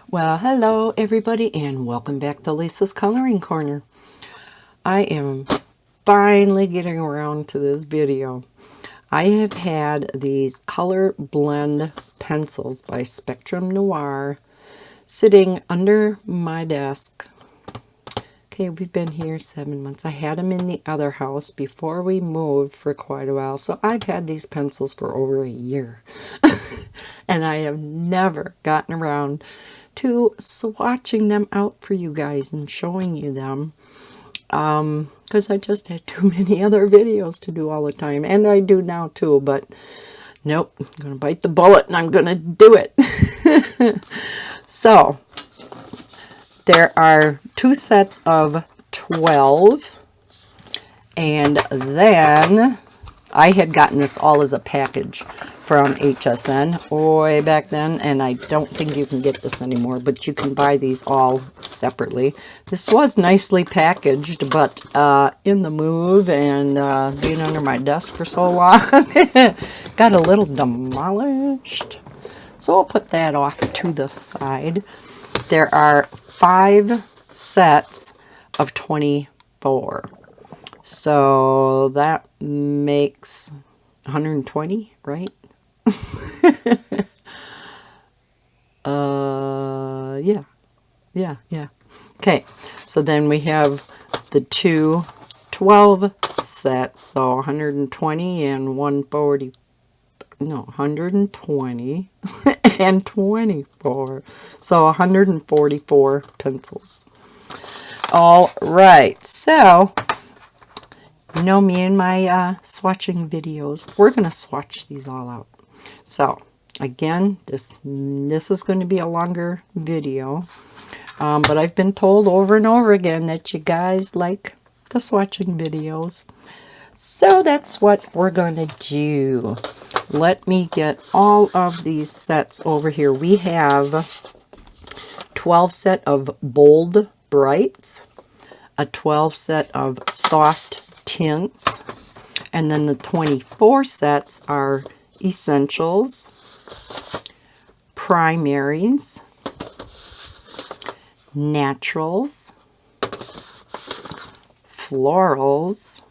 Well, hello everybody and welcome back to Lisa's Coloring Corner. I am finally getting around to this video. I have had these ColourBlend pencils by Spectrum Noir sitting under my desk. Okay, we've been here 7 months. I had them in the other house before we moved for quite a while, so I've had these pencils for over a year. And I have never gotten around to swatching them out for you guys and showing you them, because I just had too many other videos to do all the time, and I do now too, but nope, I'm gonna bite the bullet and I'm gonna do it. So there are 2 sets of 12, and then I had gotten this all as a package from HSN way back then, and I don't think you can get this anymore, but you can buy these all separately. This was nicely packaged, but in the move and being under my desk for so long, got a little demolished. So I'll put that off to the side. There are 5 sets of 24. So that makes 120, right? Yeah. Okay, so then we have the 2 12 sets, so 120 and 140, no, 120 and 24, so 144 pencils. All right, so you know me and my swatching videos, we're going to swatch these all out. So again, this is going to be a longer video, but I've been told over and over again that you guys like the swatching videos. So that's what we're going to do. Let me get all of these sets over here. We have 12 set of bold brights, a 12 set of soft tints, and then the 24 sets are essentials, primaries, naturals, florals,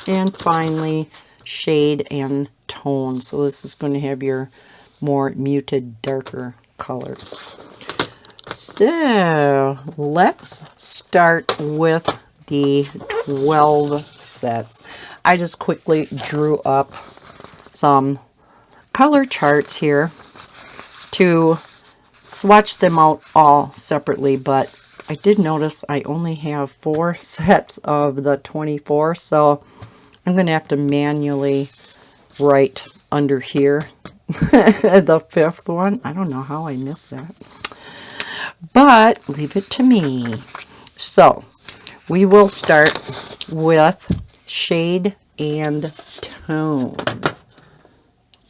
and finally shade and tone. So this is going to have your more muted, darker colors. So let's start with the 12 sets. I just quickly drew up some color charts here to swatch them out all separately, but I did notice I only have 4 sets of the 24, so I'm going to have to manually write under here the 5th one. I don't know how I missed that, but leave it to me. So we will start with shade and tone.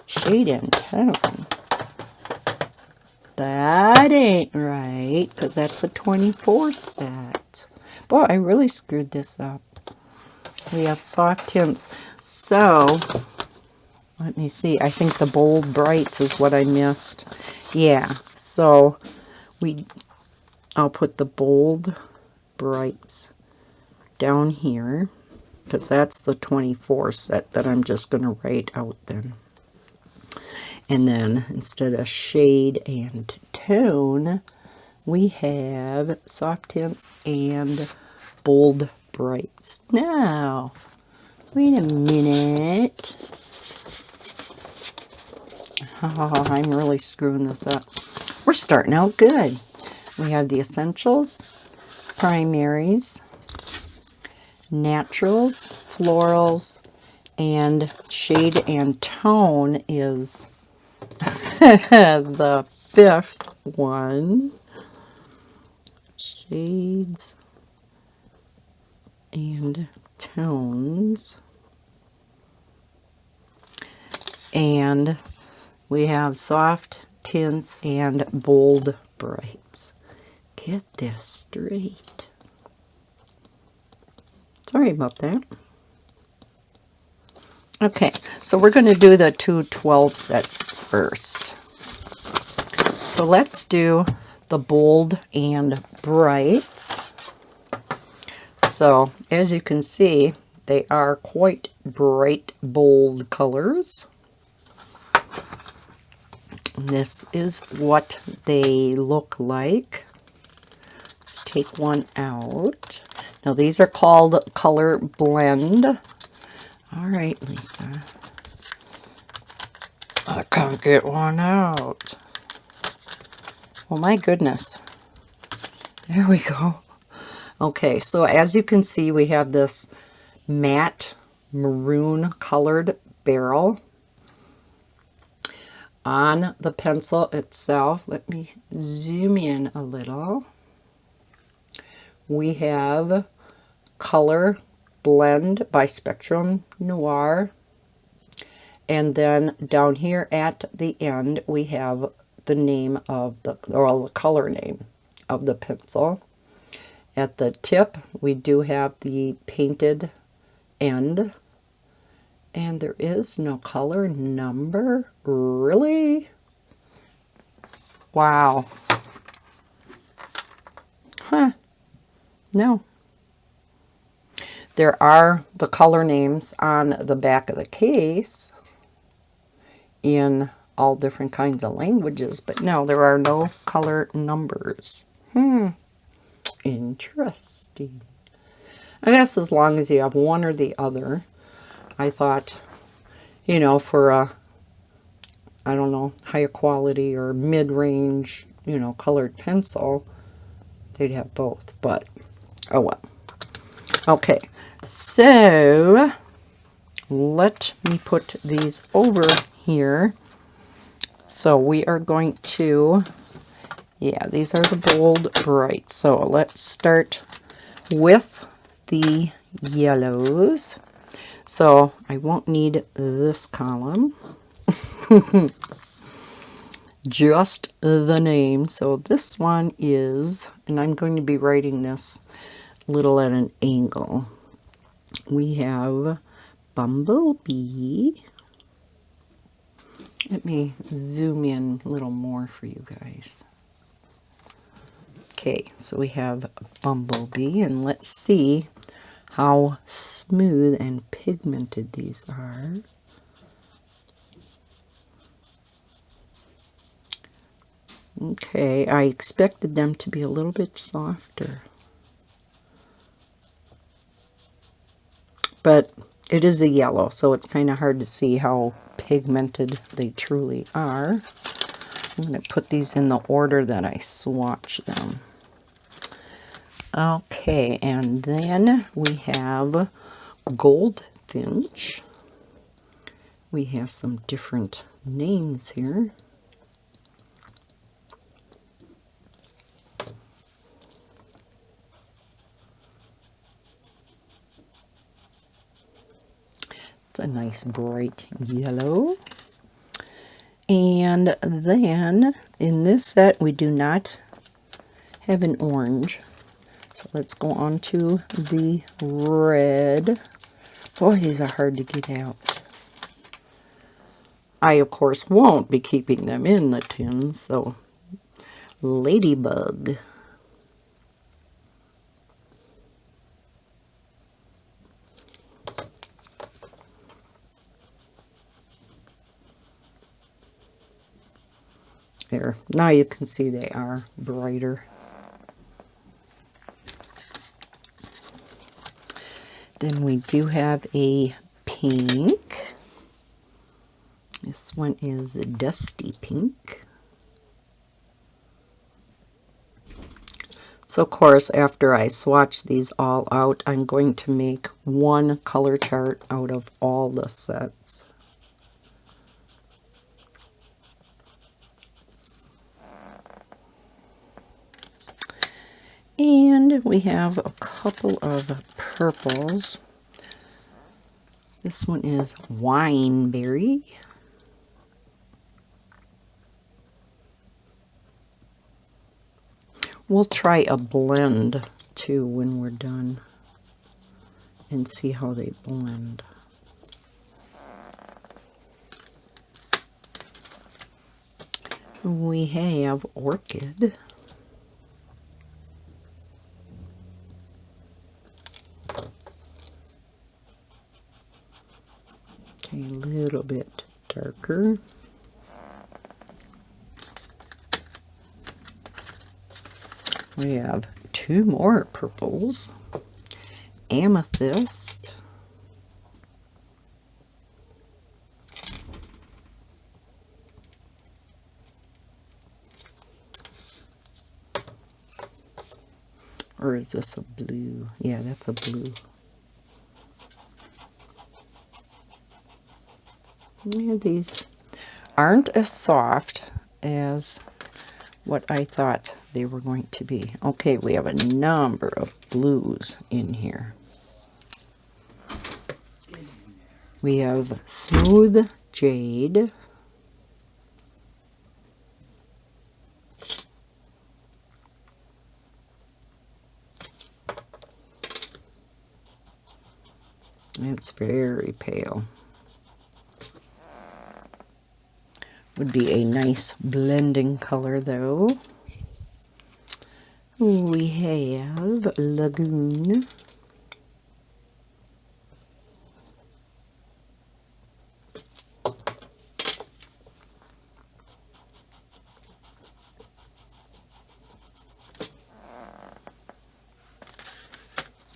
Shade and tone. That ain't right, because that's a 24 set. Boy, I really screwed this up. We have soft tints. So, let me see. I think the bold brights is what I missed. Yeah, so I'll put the bold brights down here, because that's the 24 set that I'm just going to write out then. And then instead of shade and tone, we have soft tints and bold brights. Now, wait a minute. Oh, I'm really screwing this up. We're starting out good. We have the essentials, primaries, naturals, florals, and shade and tone is the 5th one. Shades and tones. And we have soft tints and bold brights. Get this straight. Sorry about that. Okay, so we're going to do the 2 12 sets first. So let's do the bold and brights. So as you can see, they are quite bright, bold colors. This is what they look like. Let's take one out. Now these are called ColourBlend. All right, Lisa. I can't get one out. Oh my goodness. There we go. Okay, so as you can see, we have this matte maroon colored barrel on the pencil itself. Let me zoom in a little. We have Color Blend by Spectrum Noir. And then down here at the end, we have the name of the, or the color name of the pencil. At the tip, we do have the painted end. And there is no color number. Really? Wow. Huh. No. There are the color names on the back of the case in all different kinds of languages, but no, there are no color numbers. Interesting. I guess as long as you have one or the other, I thought, you know, for a, I don't know, higher quality or mid-range, you know, colored pencil, they'd have both, but oh well. Okay, so let me put these over here. So we are going to, yeah, these are the bold bright. So let's start with the yellows. So I won't need this column. Just the name. So this one is, and I'm going to be writing this a little at an angle. We have Bumblebee. Let me zoom in a little more for you guys. Okay, so we have Bumblebee, and let's see how smooth and pigmented these are. Okay, I expected them to be a little bit softer. But it is a yellow, so it's kind of hard to see how pigmented they truly are. I'm going to put these in the order that I swatch them. Okay, and then we have Goldfinch. We have some different names here. It's a nice bright yellow. And then in this set we do not have an orange. So let's go on to the red. Boy, these are hard to get out. I, of course, won't be keeping them in the tin, so Ladybug. There, now you can see they are brighter. Then we do have a pink. This one is Dusty Pink. So of course, after I swatch these all out, I'm going to make one color chart out of all the sets. And we have a couple of purples. This one is Wineberry. We'll try a blend too when we're done and see how they blend. We have Orchid. A little bit darker. We have two more purples. Amethyst. Or is this a blue? Yeah, that's a blue. Yeah, these aren't as soft as what I thought they were going to be. Okay, we have a number of blues in here. We have Smooth Jade. It's very pale. Would be a nice blending color though. We have Lagoon.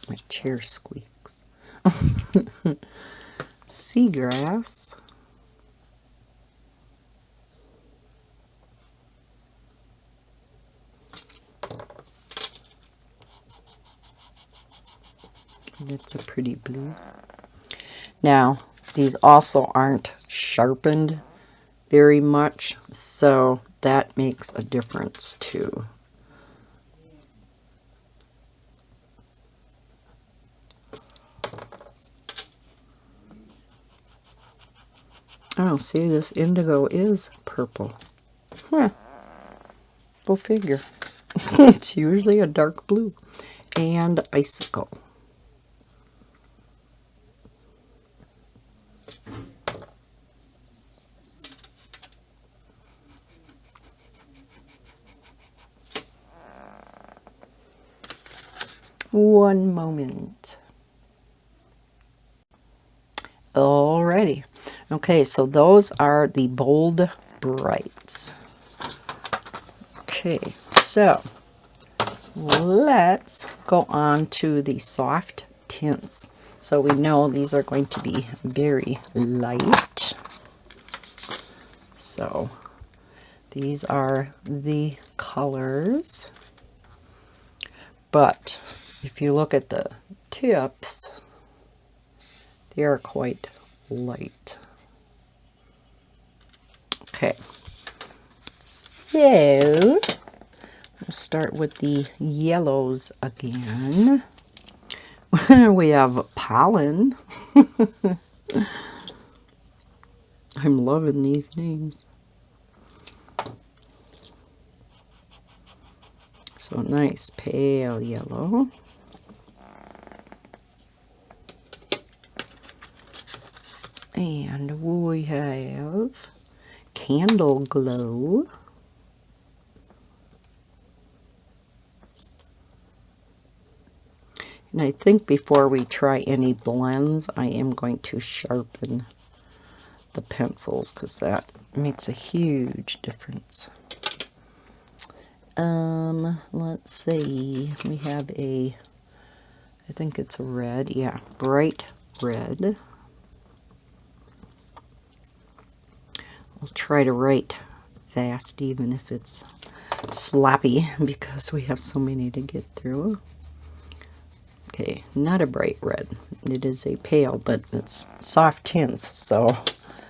My chair squeaks. Seagrass. That's a pretty blue. Now, these also aren't sharpened very much, so that makes a difference too. Oh, see, this indigo is purple. Huh. Go figure. It's usually a dark blue. And icicle. One moment. Alrighty. Okay, so those are the bold brights. Okay, so let's go on to the soft tints. So we know these are going to be very light. So these are the colors. But if you look at the tips, they are quite light. Okay, so we'll start with the yellows again. We have pollen. I'm loving these names. So nice pale yellow. And we have Candle Glow. And I think before we try any blends, I am going to sharpen the pencils because that makes a huge difference. Let's see. We have a, I think it's a red. Yeah, bright red. I'll try to write fast even if it's sloppy because we have so many to get through. Okay, not a bright red. It is a pale, but it's soft tints, so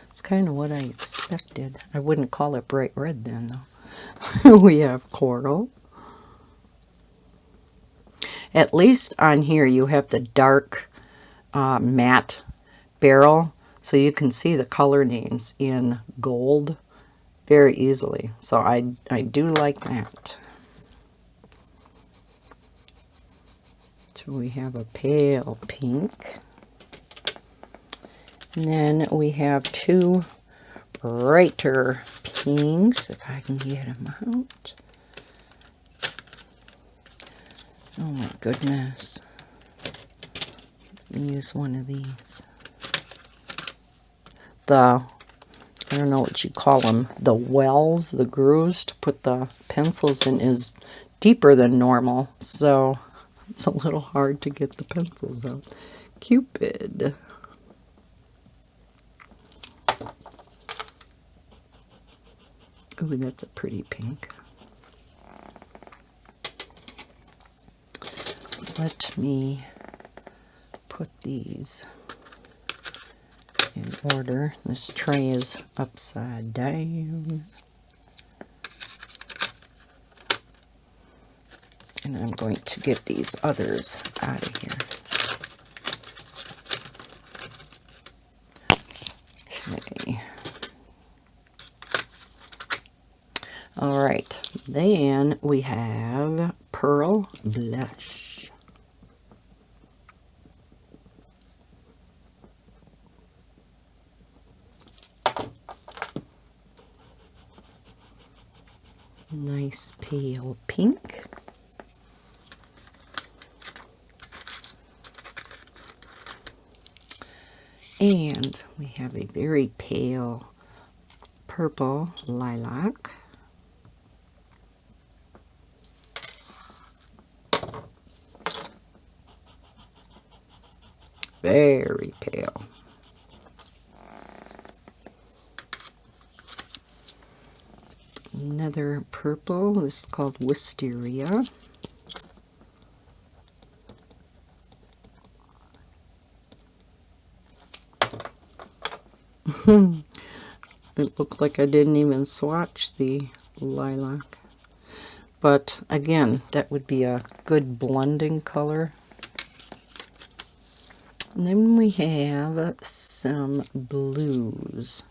it's kind of what I expected. I wouldn't call it bright red then, though. We have coral. At least on here you have the dark matte barrel, so you can see the color names in gold very easily. So I do like that. So we have a pale pink. And then we have two brighter pinks, if I can get them out. Oh my goodness. Let me use one of these. the, I don't know what you call them, the wells, the grooves to put the pencils in is deeper than normal. So it's a little hard to get the pencils out. Cupid. Ooh, that's a pretty pink. Let me put these in order. This tray is upside down. And I'm going to get these others out of here. Okay. All right. Then we have Pearl Blush. Nice pale pink. And we have a very pale purple lilac. Very pale. Another purple. This is called Wisteria. It looked like I didn't even swatch the lilac. But again, that would be a good blending color. And then we have some blues.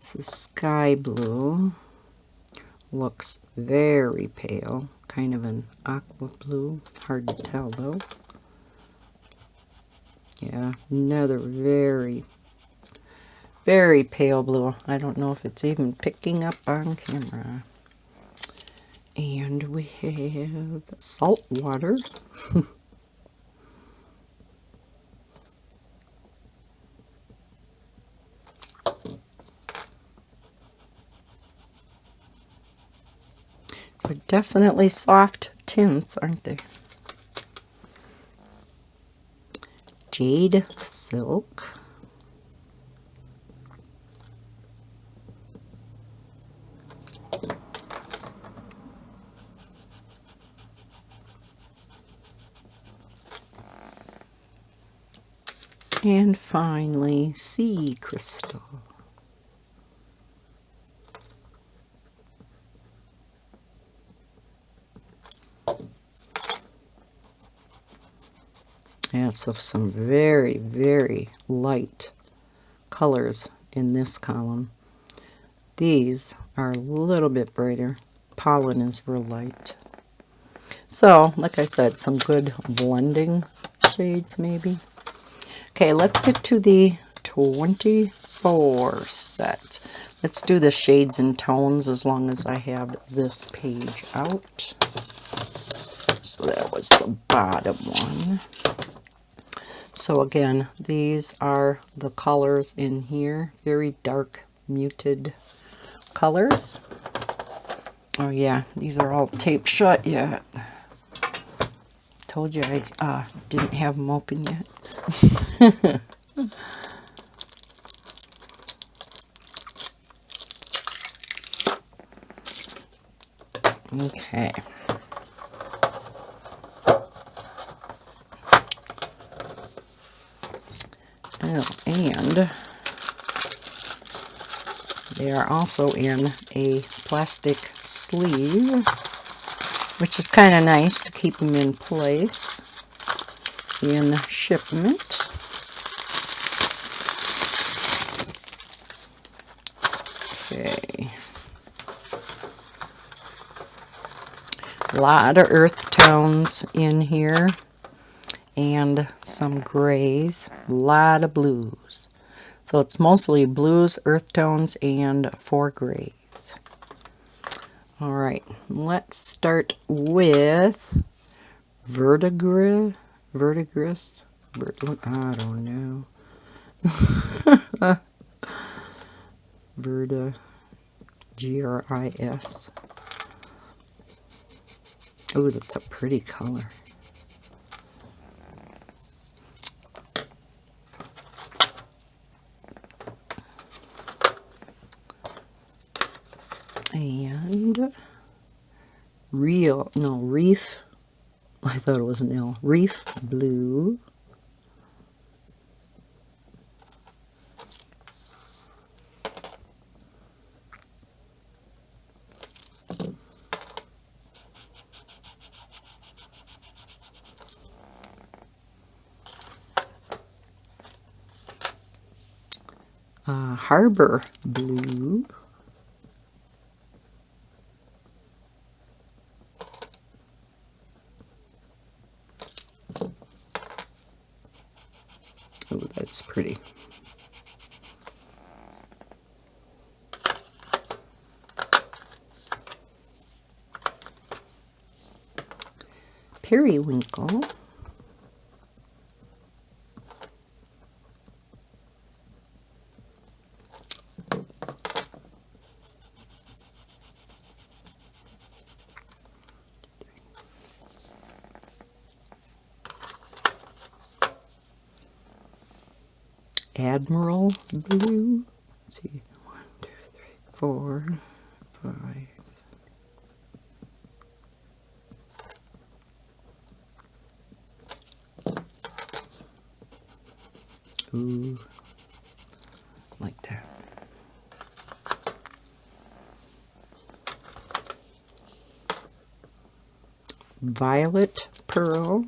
This is sky blue. Looks very pale. Kind of an aqua blue. Hard to tell though. Yeah, another very pale blue. I don't know if it's even picking up on camera. And we have salt water. So definitely soft tints, aren't they? Jade Silk. And finally, Sea Crystal. Yeah, so some very, very light colors in this column. These are a little bit brighter. Pollen is real light. So, like I said, some good blending shades maybe. Okay, let's get to the 24 set. Let's do the shades and tones as long as I have this page out. So that was the bottom one. So again, these are the colors in here. Very dark, muted colors. Oh yeah, these are all taped shut yet. Told you I didn't have them open yet. Okay. Oh, and they are also in a plastic sleeve, which is kind of nice to keep them in place in shipment. Okay. A lot of earth tones in here and some grays, a lot of blues. So it's mostly blues, earth tones, and 4 grays. All right, let's start with verdigris. I don't know. Verda, Gris. Oh, that's a pretty color. And Reef. I thought it was an L. Reef Blue. Harbor Blue. Oh, that's pretty. Periwinkle. Admiral Blue. Let's see, 1, 2, 3, 4, 5. Ooh, like that. Violet Pearl.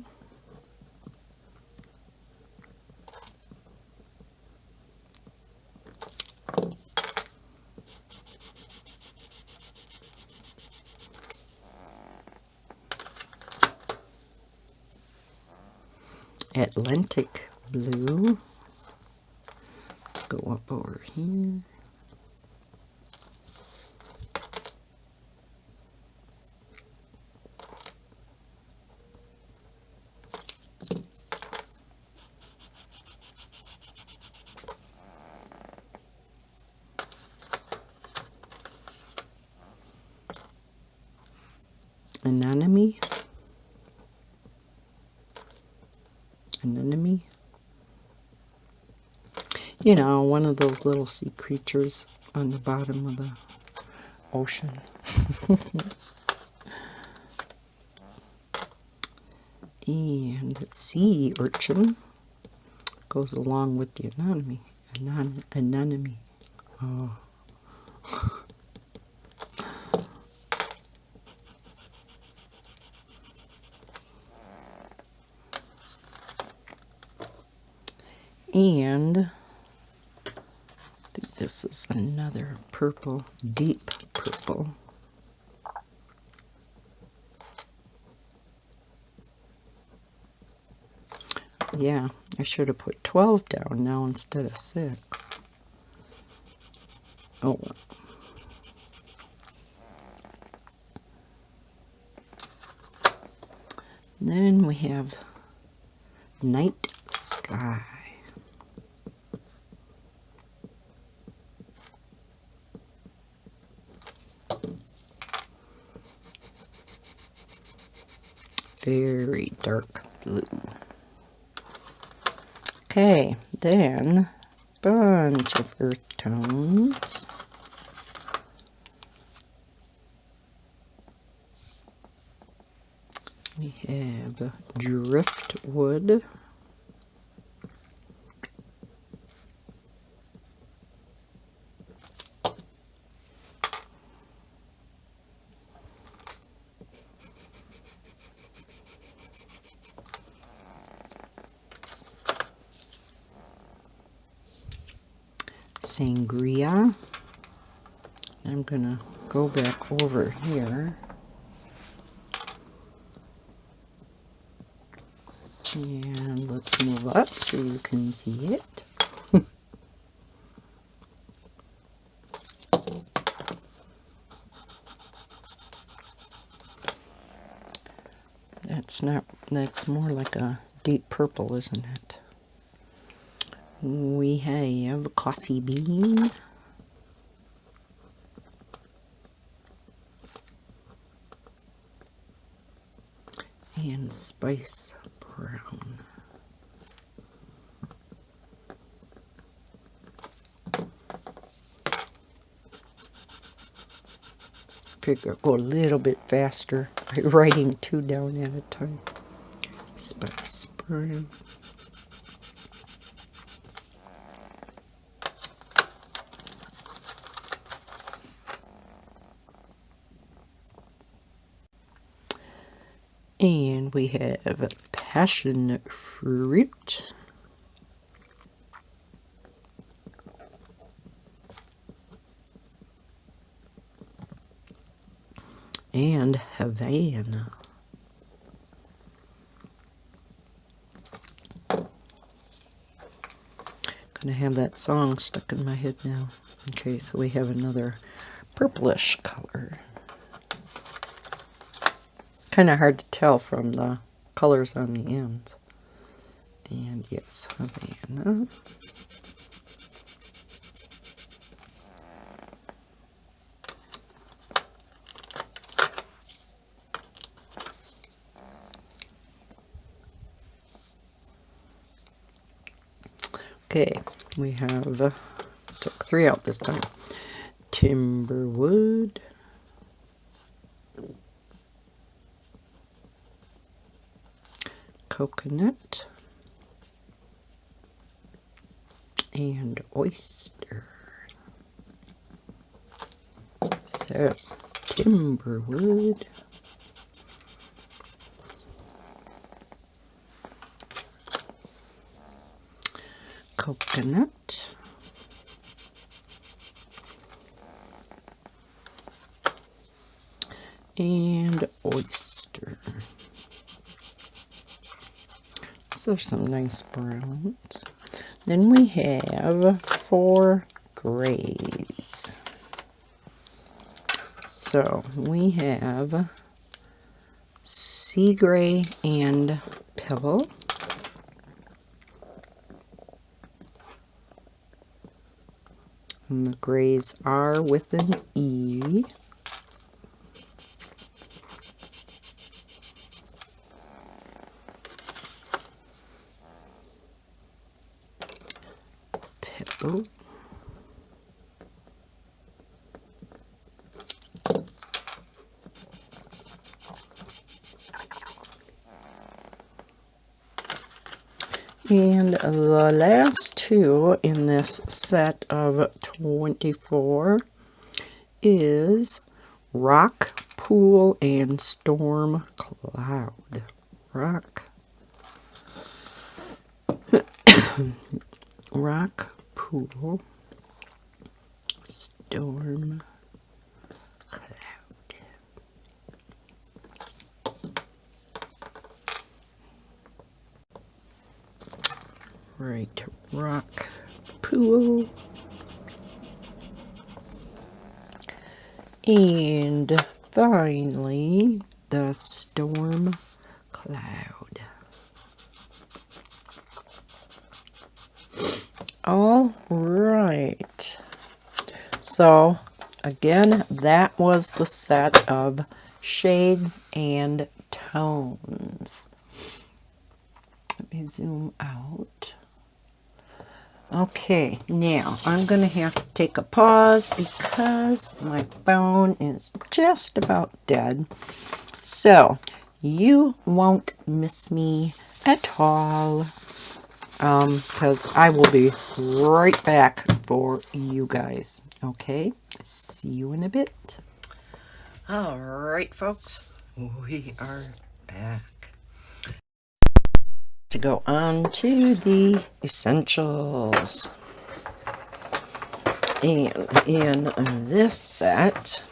Atlantic Blue. Let's go up over here. Anemone. Anemone. You know, one of those little sea creatures on the bottom of the ocean. And sea urchin goes along with the anemone. Anemone. Oh. And I think this is another purple, deep purple. Yeah, I should have put 12 down now instead of 6. Oh well. Then we have Night Sky. Very dark blue. Okay, then bunch of earth tones. We have driftwood. Sangria. I'm gonna go back over here and let's move up so you can see it. That's more like a deep purple, isn't it? We have coffee bean. and spice brown. Figure go a little bit faster by writing 2 down at a time. Spice brown. And we have passion fruit. And Havana. Gonna have that song stuck in my head now. Okay, so we have another purplish color. Kind of hard to tell from the colors on the ends. And yes, Havana. Okay, we have, took 3 out this time. Timberwood. Coconut. And oyster. So, Timberwood. Coconut. And oyster. So there's some nice browns. Then we have 4 grays. So we have sea gray and pillow. And the grays are with an E. Pillow. And the last 2 in this set of 24 is Rock, Pool, and Storm Cloud. Rock, Rock, Pool, Storm Cloud. Right, Rock, Pool, and finally the Storm Cloud. All right, so again, that was the set of shades and tones. Let me zoom out. Okay, now I'm going to have to take a pause because my phone is just about dead. So you won't miss me at all because I will be right back for you guys. Okay, see you in a bit. All right, folks, we are back. To go on to the essentials. And in this set,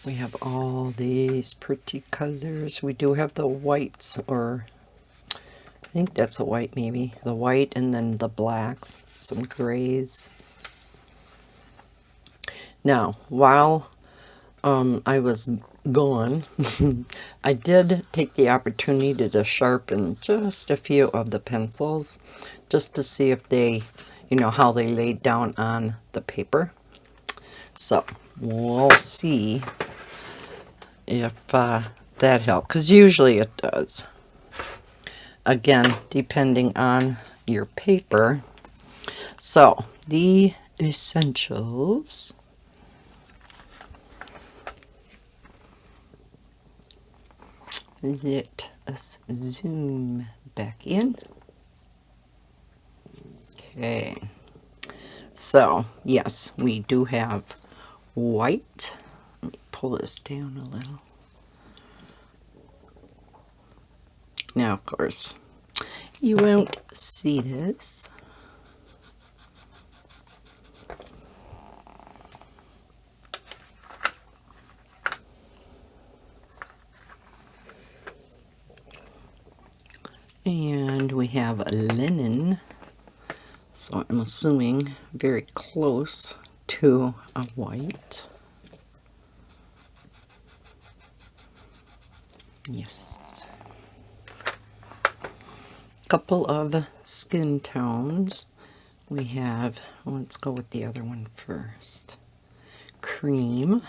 we have all these pretty colors. We do have the whites, or I think that's a white maybe. The white and then the black, some grays. Now, while I was gone, I did take the opportunity to sharpen just a few of the pencils just to see if they, you know, how they laid down on the paper. So we'll see if that that help? Because usually it does. Again, depending on your paper. So, the essentials. Let us zoom back in. Okay. So, yes, we do have white. Let me pull this down a little. Now, of course, you won't see this. And we have a linen, so I'm assuming very close to a white. Yes. Couple of skin tones. We have, let's go with the other one first. Cream.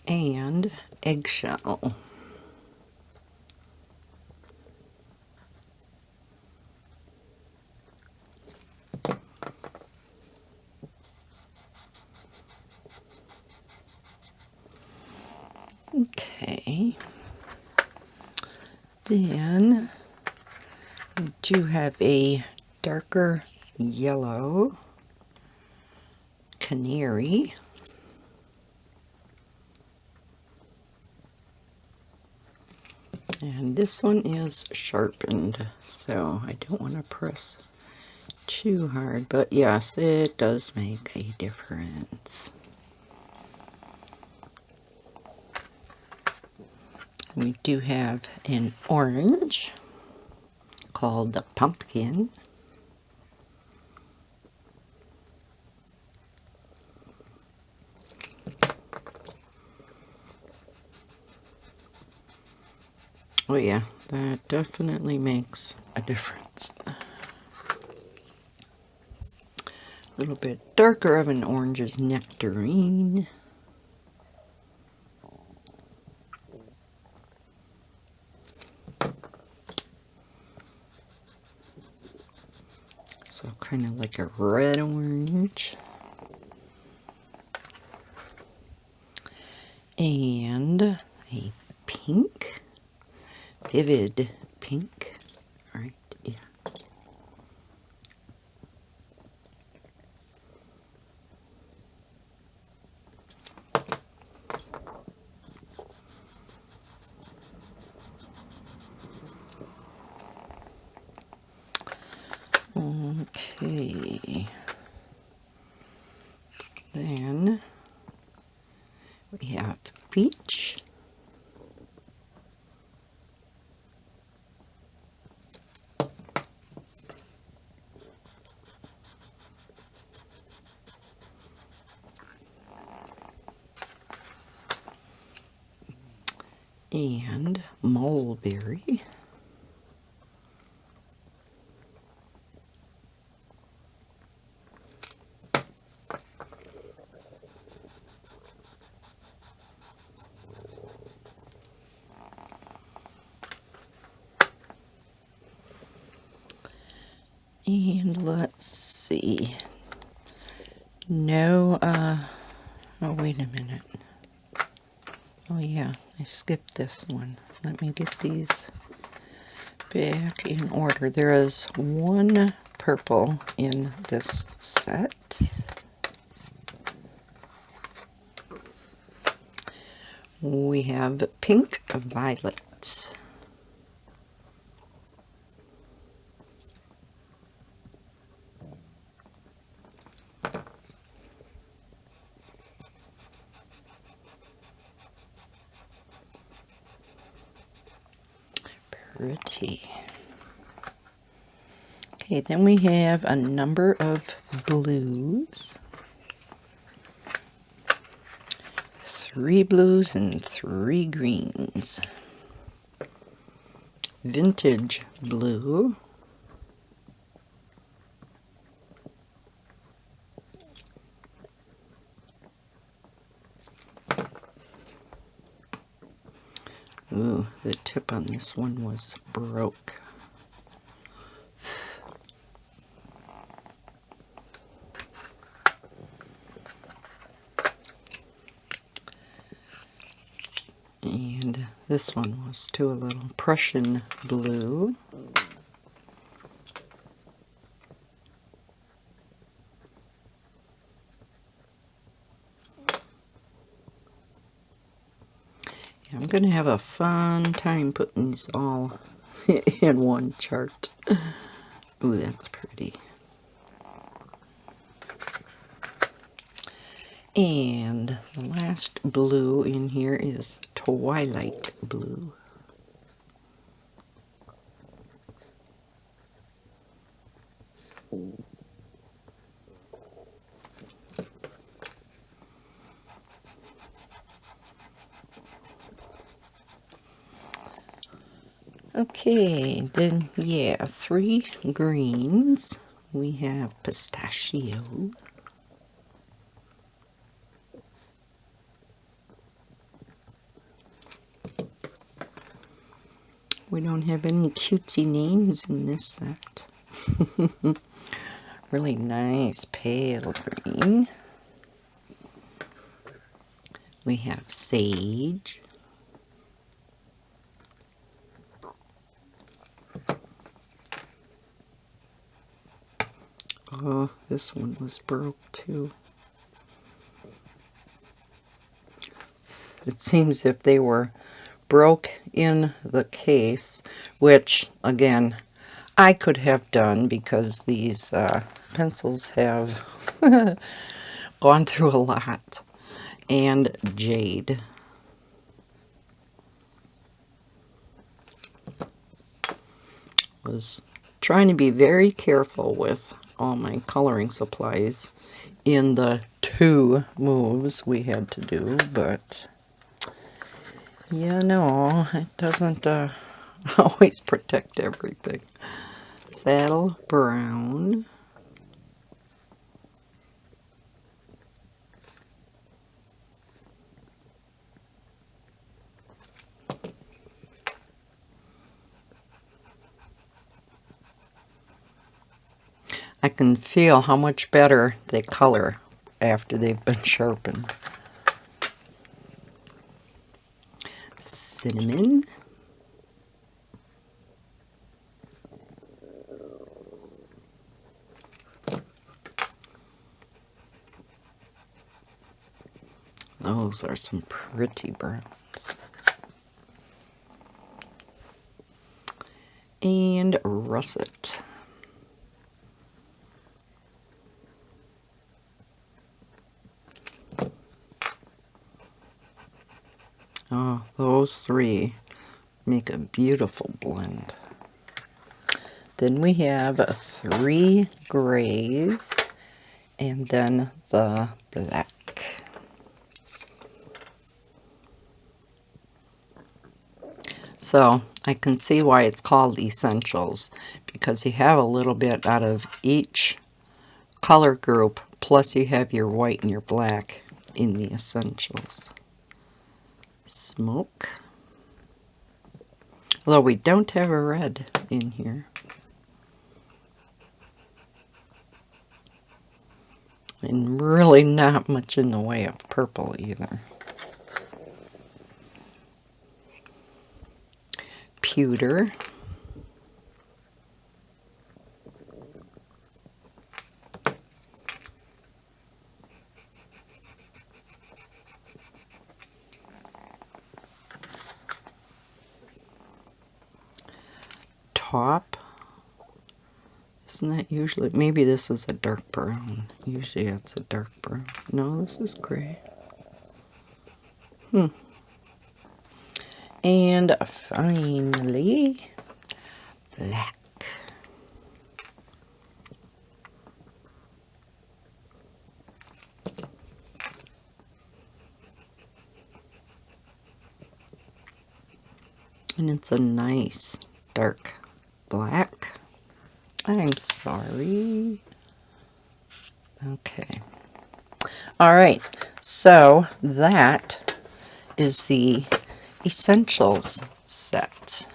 And eggshell. Okay. Then we do have a darker yellow, canary. And this one is sharpened, so I don't want to press too hard, but yes, it does make a difference. We do have an orange called the pumpkin. Oh yeah, that definitely makes a difference. A little bit darker of an orange is nectarine. So kind of like a red orange. And a pink. Vivid pink. Right, yeah. Okay. Then we have peach. And mulberry. And let's see. No, oh, wait a minute. Oh yeah, I skipped this one. Let me get these back in order. There is one purple in this set. We have pink violet. Pretty. Okay, then we have a number of blues. 3 blues and 3 greens. vintage blue. Ooh, the tip on this one was broke. And this one was too, a little Prussian blue. I'm going to have a fun time putting these all in one chart. Ooh, that's pretty. And the last blue in here is Twilight Blue. Okay, then, yeah, 3 greens. We have pistachio. We don't have any cutesy names in this set. Really nice pale green. We have sage. Oh, this one was broke too. It seems if they were broke in the case, which again I could have done because these pencils have gone through a lot. And jade. Was trying to be very careful with all my coloring supplies in the 2 moves we had to do, but you know, it doesn't always protect everything. Saddle brown. I can feel how much better they color after they've been sharpened. Cinnamon. Those are some pretty browns. And russet. Oh, those 3 make a beautiful blend. Then we have 3 grays and then the black. So I can see why it's called essentials, because you have a little bit out of each color group, plus you have your white and your black in the essentials. Smoke. Although we don't have a red in here. And really not much in the way of purple either. Pewter. Top. Isn't that usually, maybe this is a dark brown. Usually it's a dark brown. No, this is gray. And finally, black. And it's a nice dark black. I'm sorry. Okay. All right. So that is the Essentials set.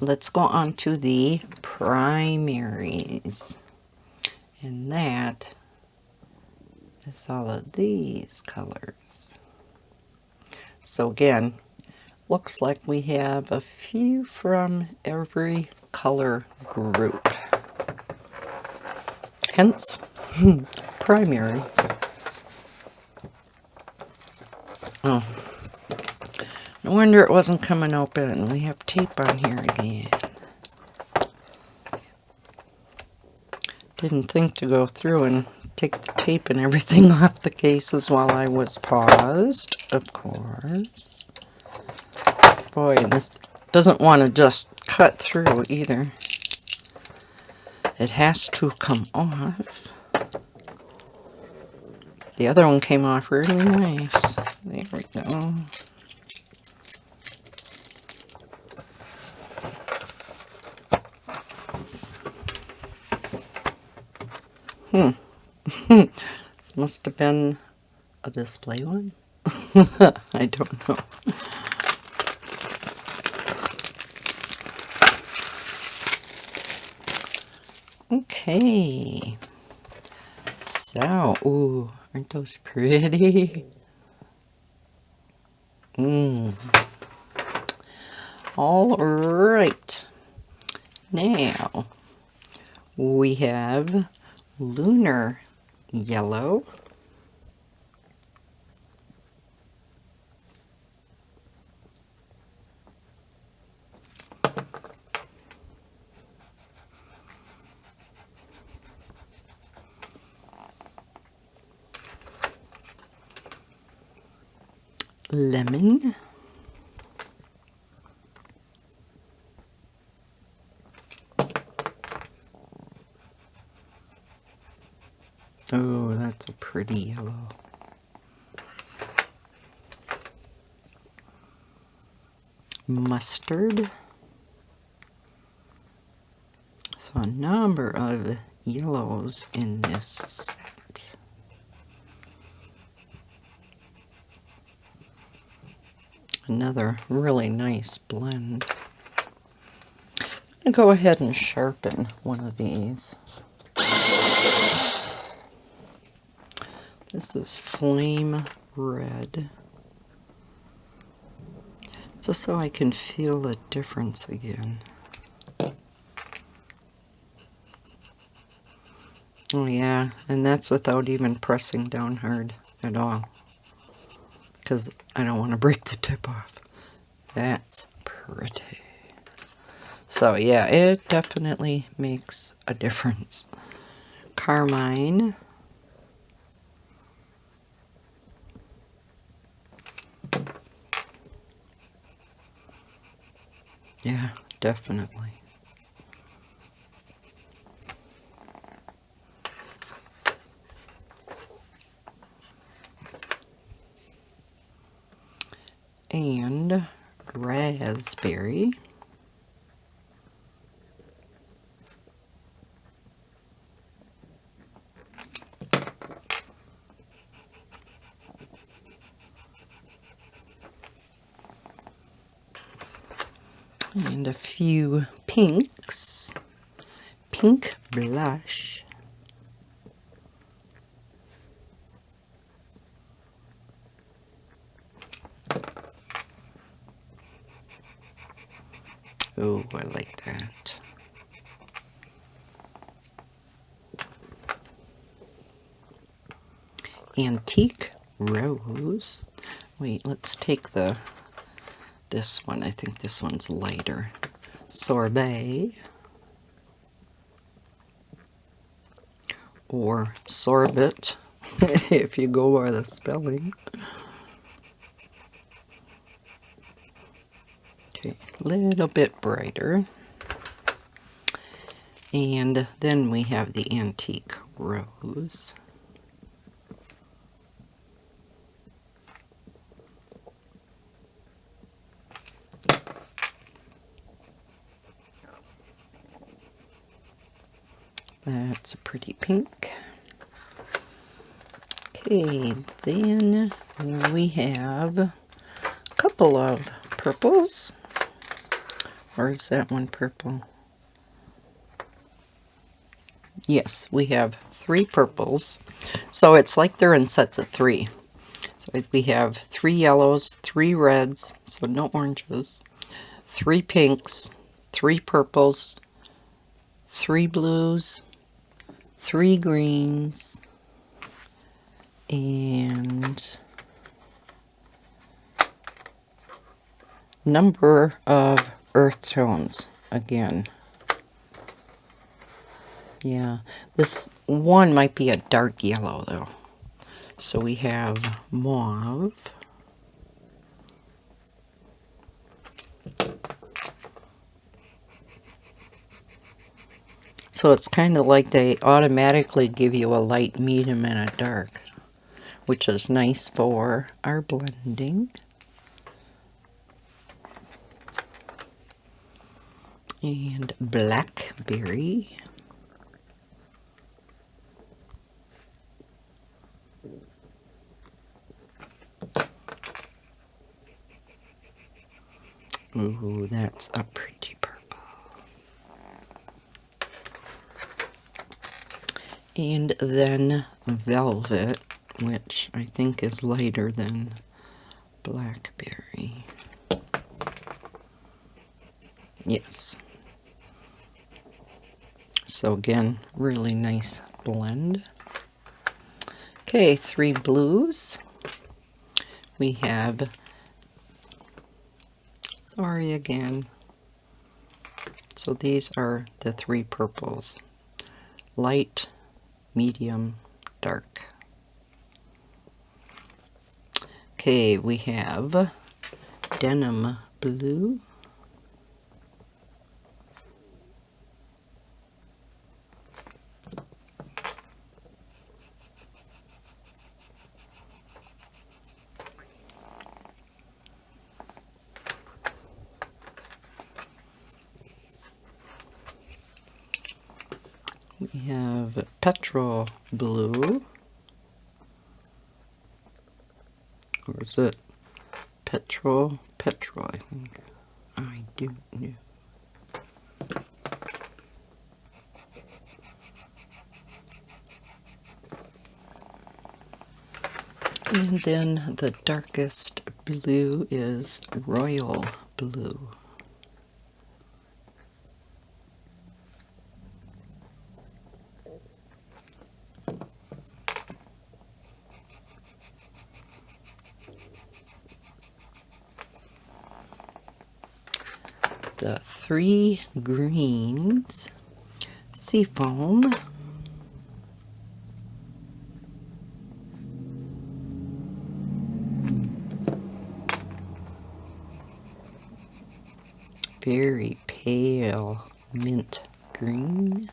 Let's go on to the primaries. And that is all of these colors. So again, looks like we have a few from every color group. Hence, primaries. Oh, no wonder it wasn't coming open. We have tape on here again. Didn't think to go through and take the tape and everything off the cases while I was paused, of course. Boy, and this doesn't want to just cut through either. It has to come off. The other one came off really nice. There we go. This must have been a display one. I don't know. Okay. So, ooh, aren't those pretty? All right. Now, we have Lunar Yellow. Lemon. Oh, that's a pretty yellow. Mustard. So a number of yellows in this set. Another really nice blend. I'm going to go ahead and sharpen one of these. This is Flame Red. Just so I can feel the difference again. Oh yeah, and that's without even pressing down hard at all. Because I don't want to break the tip off. That's pretty. So yeah, it definitely makes a difference. Carmine. Yeah, definitely. And raspberry. And a few pinks. Pink blush. Oh, I like that. Antique rose. Wait, let's take this one. I think this one's lighter. Sorbet. Or sorbet, if you go by the spelling. Okay, a little bit brighter. And then we have the antique rose. that's a pretty pink. Okay, then we have a couple of purples. Or is that one purple? Yes, we have 3 purples. So it's like they're in sets of 3. So we have 3 yellows, 3 reds, so no oranges, 3 pinks, 3 purples, 3 blues, 3 greens, and number of earth tones again. Yeah, this one might be a dark yellow though. So we have mauve, so it's kind of like they automatically give you a light, medium, and a dark, which is nice for our blending. And blackberry. Ooh, that's a pretty purple. And then velvet, which I think is lighter than blackberry. Yes. So again, really nice blend. Okay, 3 blues. We have, sorry again. So these are the 3 purples. Light, medium, dark. Okay, we have denim blue. We have petrol blue. Or is it petrol? Petrol, I think. I do know. And then the darkest blue is royal blue. The 3 greens, seafoam, very pale mint green,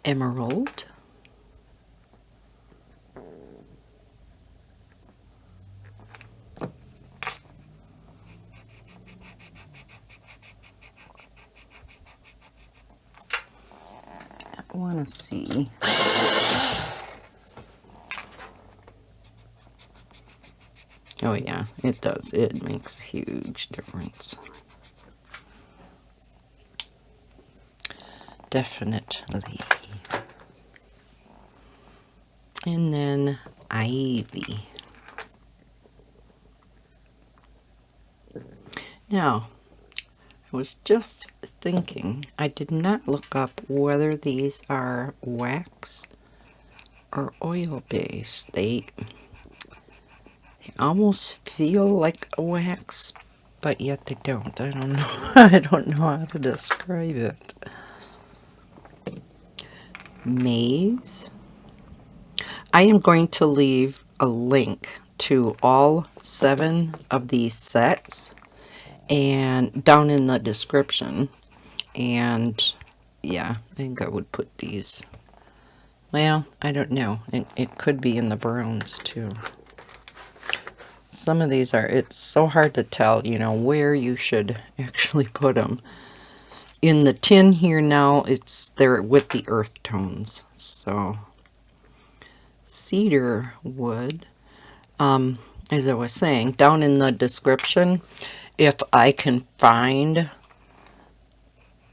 emerald, I want to see. Oh yeah, it does. It makes a huge difference. Definitely. And then ivy. Now, I was just thinking, I did not look up whether these are wax or oil-based. They almost feel like a wax, but yet they don't. I don't know. I don't know how to describe it. Maize. I am going to leave a link to all 7 of these sets and down in the description. And yeah, I think I would put these. Well, I don't know. It could be in the browns too. Some of these are, it's so hard to tell, you know, where you should actually put them. in the tin here now, it's there with the earth tones. So cedar wood, as I was saying, down in the description, if I can find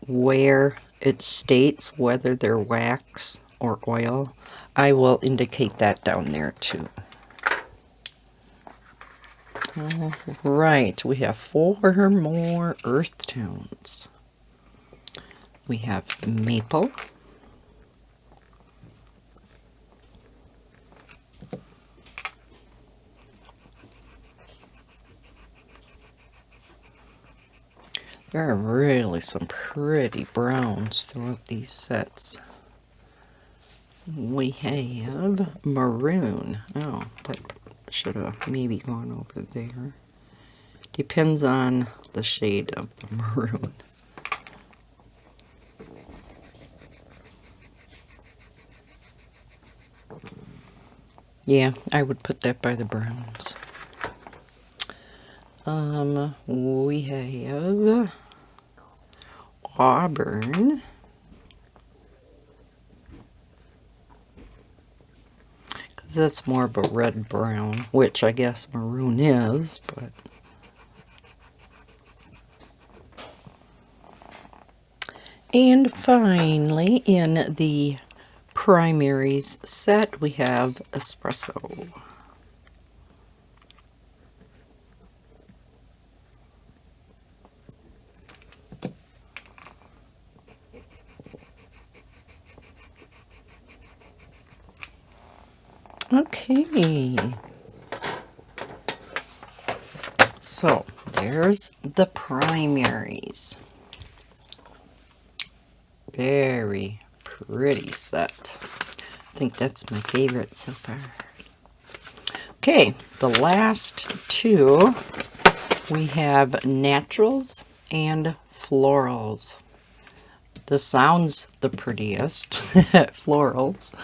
where it states whether they're wax or oil, I will indicate that down there too. All right, we have 4 more earth tones. We have maple, there are really some pretty browns throughout these sets. We have maroon. Oh, that should have maybe gone over there. Depends on the shade of the maroon. Yeah, I would put that by the browns. We have auburn. Because that's more of a red brown, which I guess maroon is, but and finally, in the primaries set, we have espresso. Okay. So, there's the primaries. Very pretty set. I think that's my favorite so far. Okay, the last 2, we have naturals and florals. This sounds the prettiest, florals.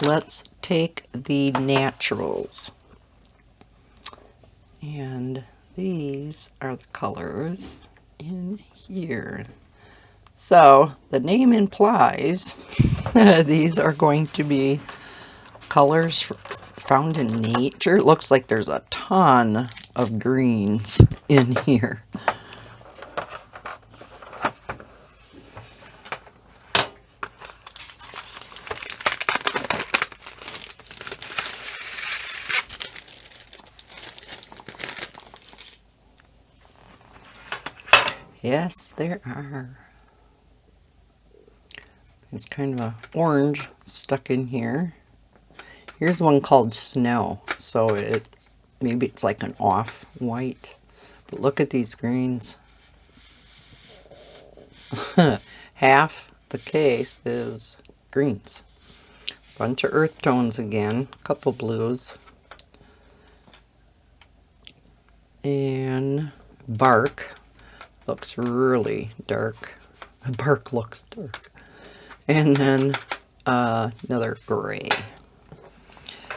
Let's take the naturals. And these are the colors in here. So the name implies these are going to be colors found in nature. It looks like there's a ton of greens in here. Yes, there are. There's kind of a orange stuck in here. Here's one called Snow, so maybe it's like an off-white. But look at these greens. Half the case is greens. Bunch of earth tones again, a couple blues. And bark looks really dark. The bark looks dark. And then another gray.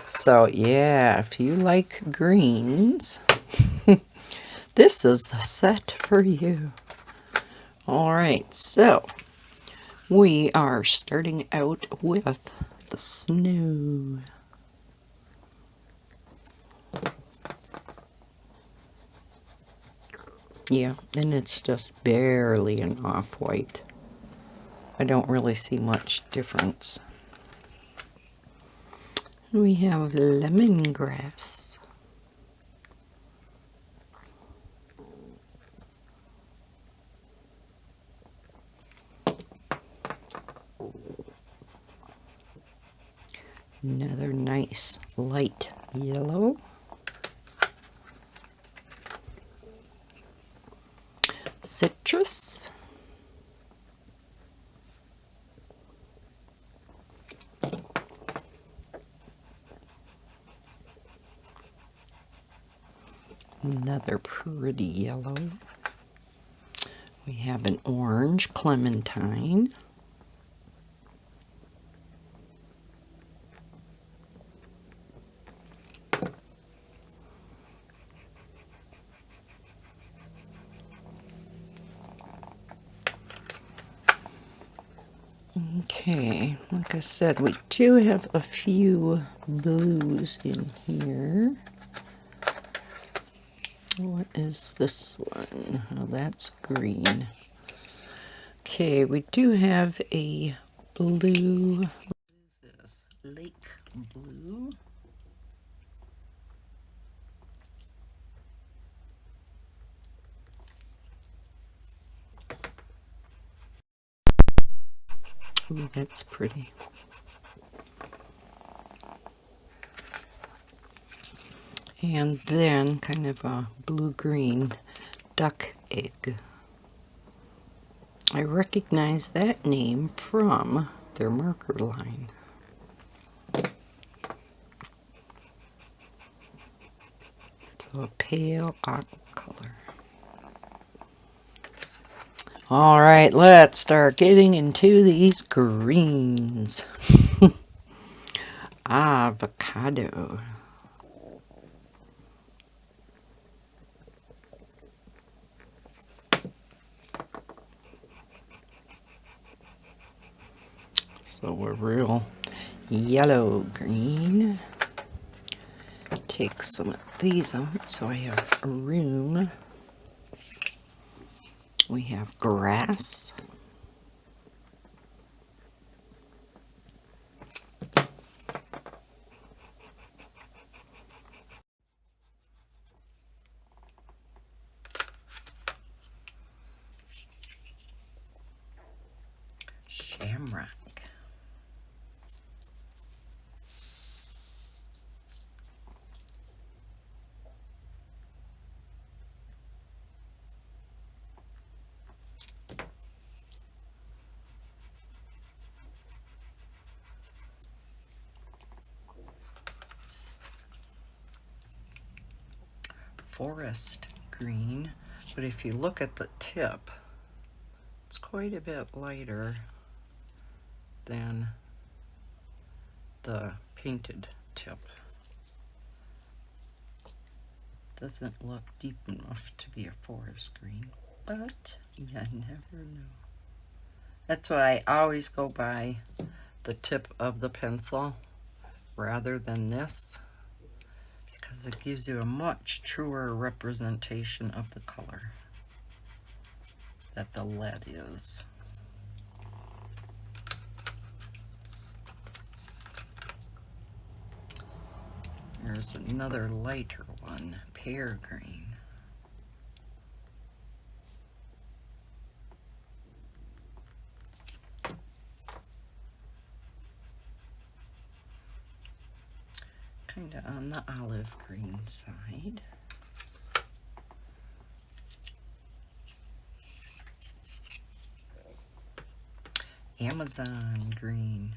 So yeah, if you like greens, this is the set for you. All right, so we are starting out with the snow. Yeah, and it's just barely an off-white. I don't really see much difference. We have lemongrass. Another nice light yellow. Citrus. Another pretty yellow. We have an orange clementine. Okay, like I said, we do have a few blues in here. What is this one? Oh, that's green. Okay, we do have a blue. What is this? Lake blue. Ooh, that's pretty. And then kind of a blue-green duck egg. I recognize that name from their marker line. So a pale aqua color. All right, let's start getting into these greens. Avocado. So we're real yellow green. Take some of these out so I have room. We have grass. Shamrock. Forest green, but if you look at the tip, it's quite a bit lighter than the painted tip. Doesn't look deep enough to be a forest green, but you never know. That's why I always go by the tip of the pencil rather than this, because it gives you a much truer representation of the color that the lead is. There's another lighter one, pear green. Kind of on the olive green side. Amazon green.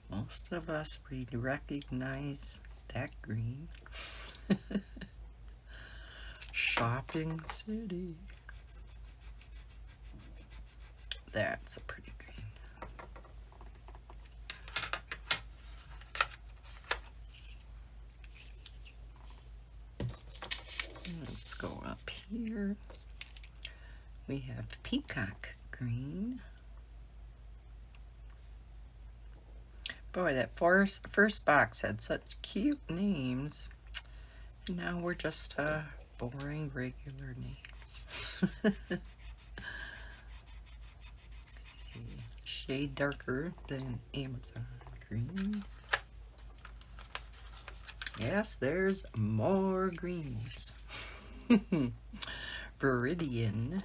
Most of us would recognize that green. Shopping City. That's a pretty green. Let's go up here. We have peacock green. Boy, that first box had such cute names. And now we're just boring regular names. A shade darker than Amazon green. Yes, there's more greens. Viridian.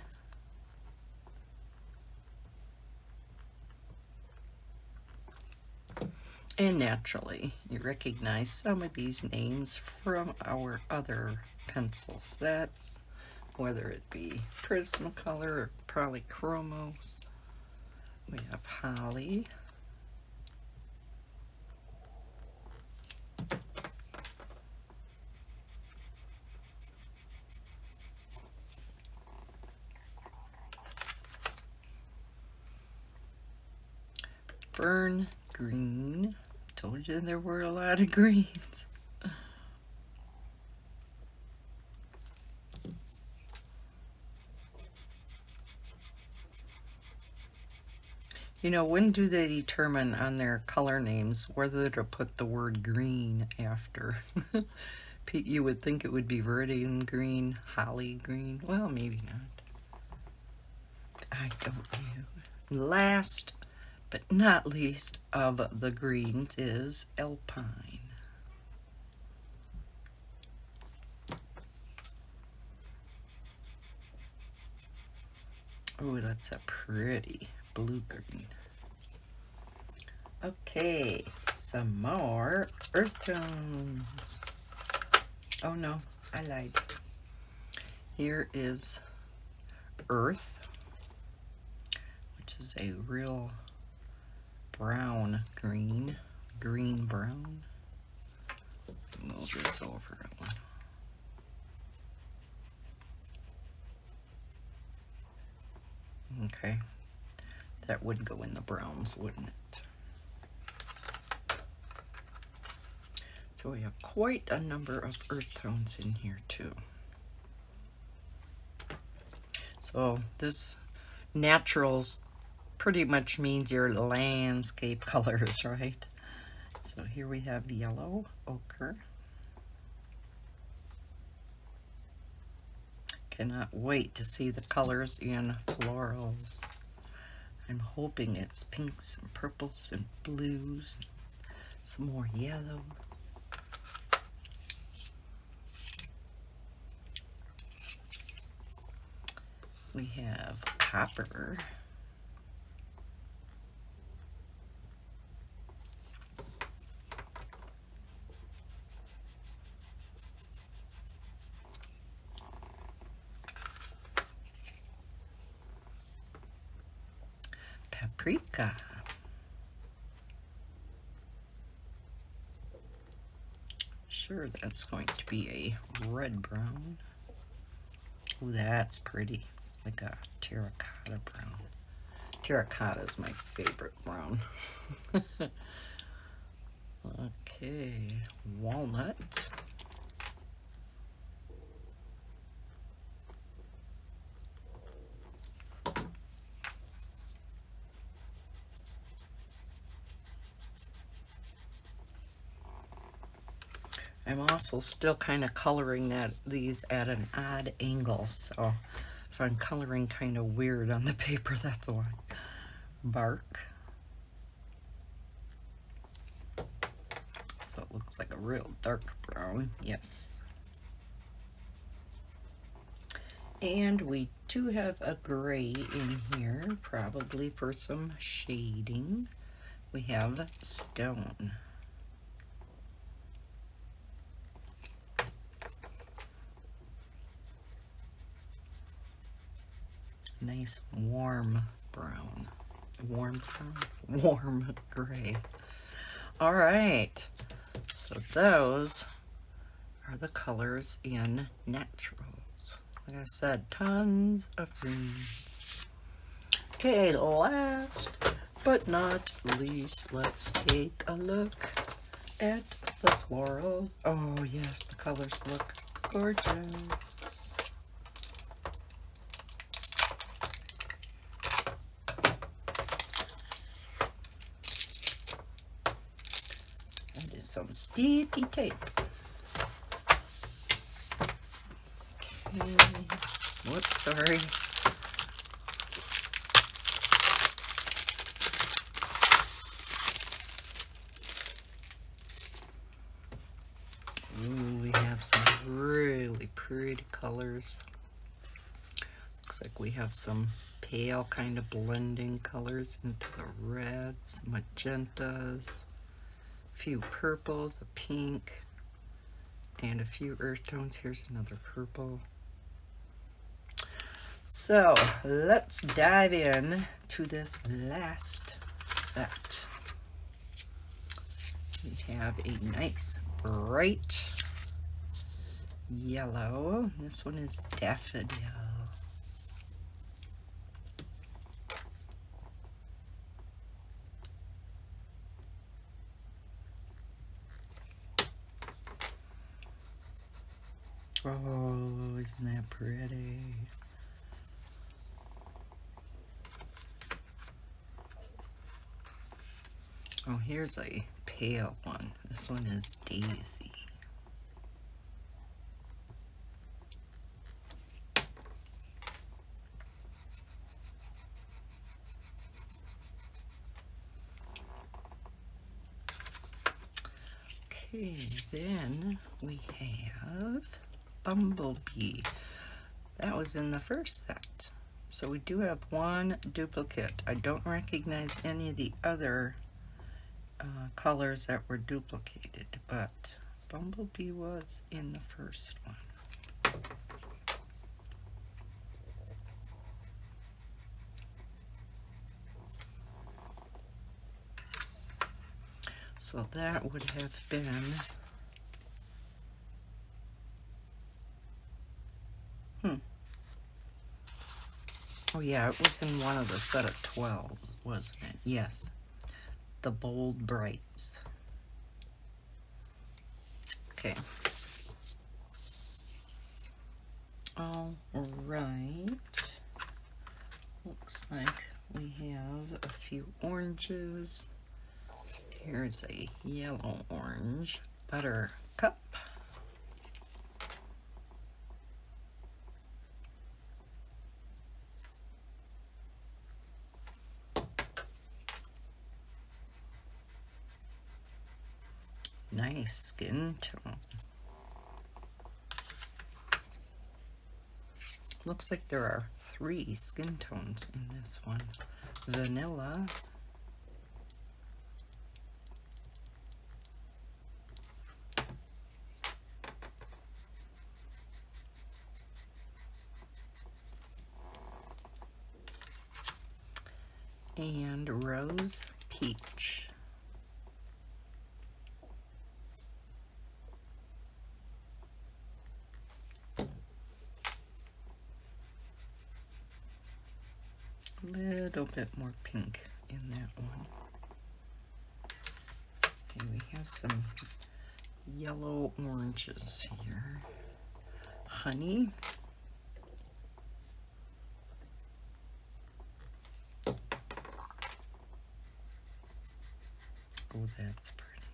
And naturally, you recognize some of these names from our other pencils. That's whether it be Prismacolor or Polychromos. We have Holly. Fern green. Told you there were a lot of greens. You know, when do they determine on their color names whether to put the word green after? You would think it would be Viridian green, holly green. Well, maybe not. I don't know. Last but not least of the greens is Alpine. Oh, that's a pretty blue-green. Okay, some more earth tones. Oh no, I lied. Here is Earth, which is a real brown green, green brown. Move this over a little. Okay, that would go in the browns, wouldn't it? So we have quite a number of earth tones in here too. So this naturals pretty much means your landscape colors, right? So here we have yellow, ochre. Cannot wait to see the colors in florals. I'm hoping it's pinks and purples and blues, some more yellow. We have copper. Paprika. Sure, that's going to be a red brown. Oh, that's pretty. It's like a terracotta brown. Terracotta is my favorite brown. Okay, walnut. I'm also still kind of coloring these at an odd angle, so if I'm coloring kind of weird on the paper, that's why. Bark. So it looks like a real dark brown, yes. And we do have a gray in here, probably for some shading. We have stone. Nice warm brown. Warm brown? Warm gray. All right, so those are the colors in naturals. Like I said, tons of greens. Okay, last but not least, let's take a look at the florals. Oh yes, the colors look gorgeous. That is some sticky tape. Okay. Whoops, sorry. Ooh, we have some really pretty colors. Looks like we have some pale kind of blending colors into the reds, magentas, a few purples, a pink, and a few earth tones. Here's another purple. So let's dive in to this last set. We have a nice bright yellow. This one is daffodil. Oh, isn't that pretty? Oh, here's a pale one. This one is Daisy. Okay, then we have Bumblebee. That was in the first set. So we do have one duplicate. I don't recognize any of the other colors that were duplicated, but Bumblebee was in the first one. So that would have been, oh yeah, it was in one of the set of 12, wasn't it? Yes, the Bold Brights. Okay. All right. Looks like we have a few oranges. Here's a yellow orange Buttercup. Nice skin tone. Looks like there are 3 skin tones in this one. Vanilla, and Rose Peach. A little bit more pink in that one. Okay, we have some yellow oranges here. Honey. Oh, that's pretty.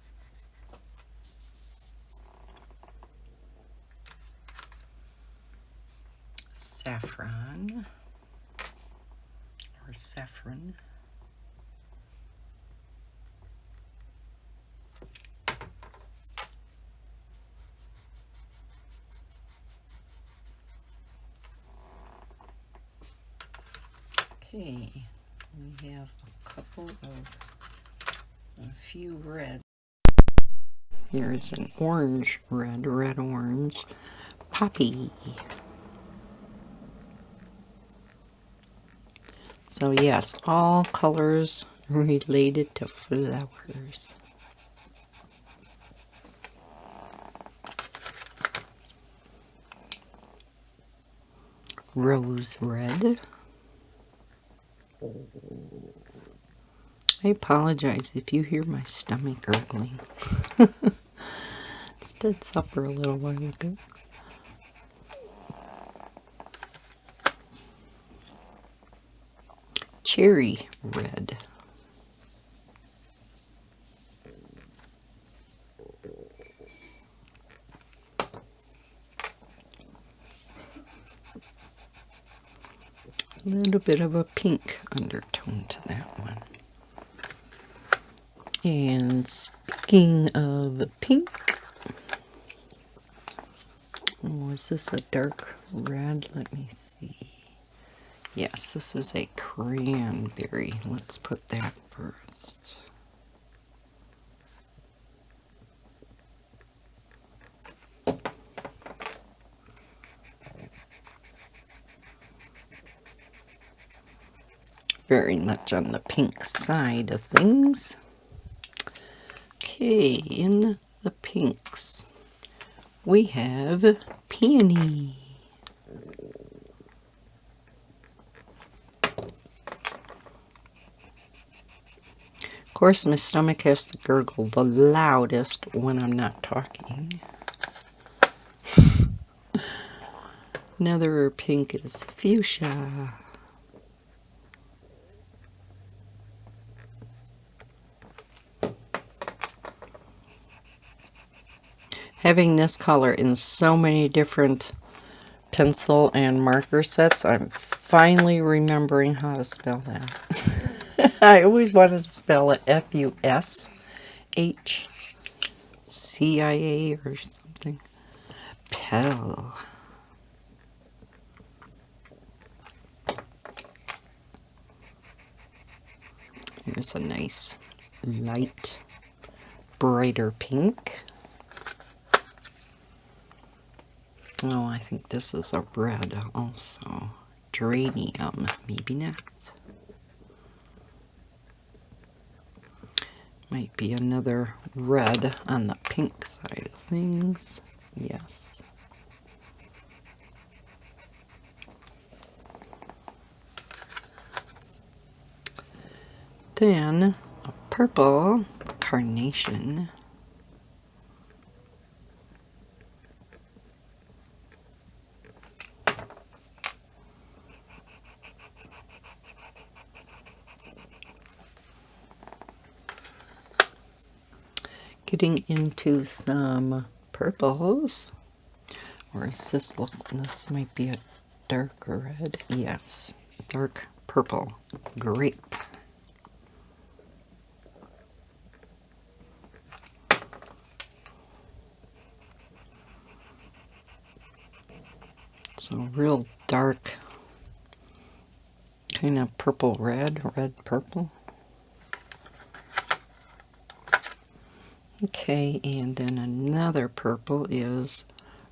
Saffron. Or saffron. Okay, we have a couple of, a few red. Here's an orange, red orange, Poppy. So yes, all colors related to flowers. Rose red. I apologize if you hear my stomach gurgling. Just did supper a little while ago. Cherry red. A little bit of a pink undertone to that one. And speaking of pink, oh, is this a dark red? Let me see. Yes, this is a cranberry. Let's put that first. Very much on the pink side of things. Okay, in the pinks, we have Peony. Of course, my stomach has to gurgle the loudest when I'm not talking. Another pink is Fuchsia. having this color in so many different pencil and marker sets, I'm finally remembering how to spell that. I always wanted to spell it Fushcia or something. Petal. Here's a nice light, brighter pink. Oh, I think this is a red also. Geranium, maybe not. Might be another red on the pink side of things. Yes. Then a purple carnation. Getting into some purples. Or is this look? This might be a dark red. Yes, dark purple. Grape. So real dark, kind of purple red, red purple. Okay, and then another purple is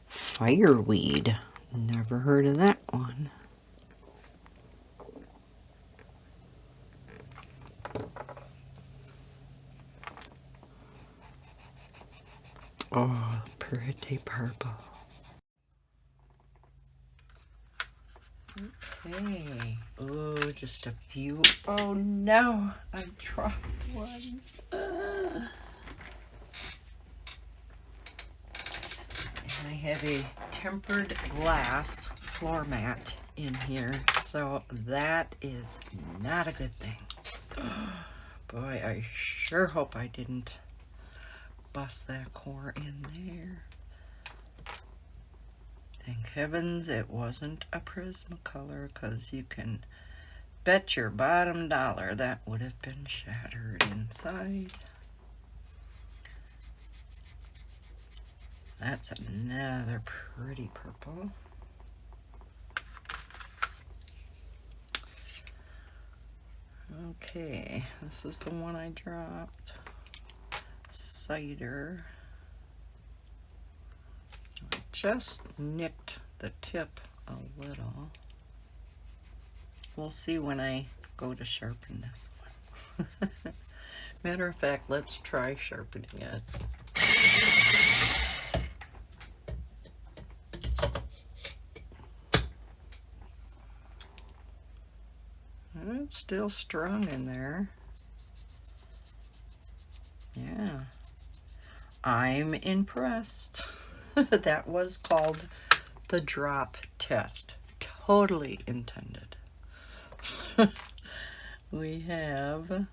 fireweed. Never heard of that one. Oh, pretty purple. Okay. Oh, just a few. Oh no, I dropped one. And I have a tempered glass floor mat in here, so that is not a good thing. Boy, I sure hope I didn't bust that core in there. Thank heavens it wasn't a Prismacolor, because you can bet your bottom dollar that would have been shattered inside. That's another pretty purple. Okay, this is the one I dropped. Cider. I just nicked the tip a little. We'll see when I go to sharpen this one. Matter of fact, let's try sharpening it. It's still strong in there. Yeah. I'm impressed. That was called the drop test. Totally intended. We have